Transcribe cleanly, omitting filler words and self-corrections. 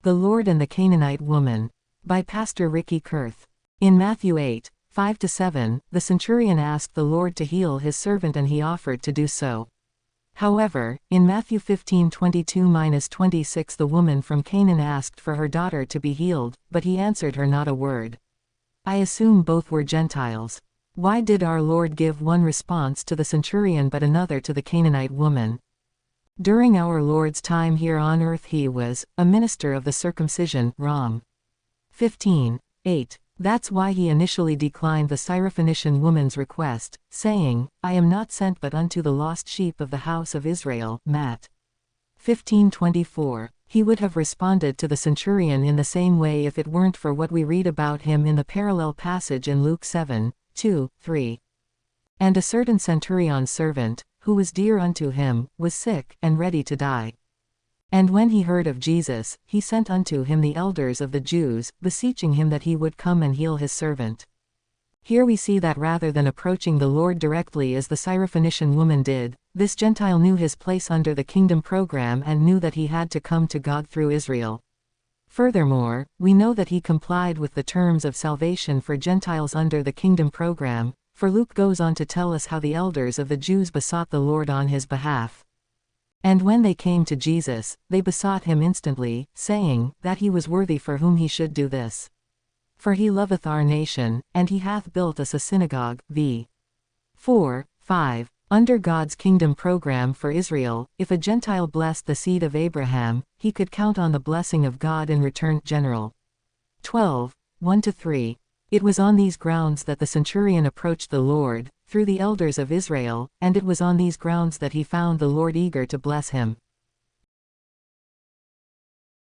The Lord and the Canaanite Woman, by Pastor Ricky Kurth. In Matthew 8:5-7, the centurion asked the Lord to heal his servant and he offered to do so. However, in Matthew 15:22-26 the woman from Canaan asked for her daughter to be healed, but he answered her not a word. I assume both were Gentiles. Why did our Lord give one response to the centurion but another to the Canaanite woman? During our Lord's time here on earth he was a minister of the circumcision, Rom. 15:8. That's why he initially declined the Syrophoenician woman's request, saying, I am not sent but unto the lost sheep of the house of Israel, Matt. 15:24. He would have responded to the centurion in the same way if it weren't for what we read about him in the parallel passage in Luke 7:2-3. And a certain centurion's servant, who was dear unto him, was sick, and ready to die. And when he heard of Jesus, he sent unto him the elders of the Jews, beseeching him that he would come and heal his servant. Here we see that rather than approaching the Lord directly as the Syrophoenician woman did, this Gentile knew his place under the kingdom program and knew that he had to come to God through Israel. Furthermore, we know that he complied with the terms of salvation for Gentiles under the kingdom program, for Luke goes on to tell us how the elders of the Jews besought the Lord on his behalf. And when they came to Jesus, they besought him instantly, saying, that he was worthy for whom he should do this. For he loveth our nation, and he hath built us a synagogue, v. 4:5. Under God's kingdom program for Israel, if a Gentile blessed the seed of Abraham, he could count on the blessing of God in return. General 12:1-3. It was on these grounds that the centurion approached the Lord, through the elders of Israel, and it was on these grounds that he found the Lord eager to bless him.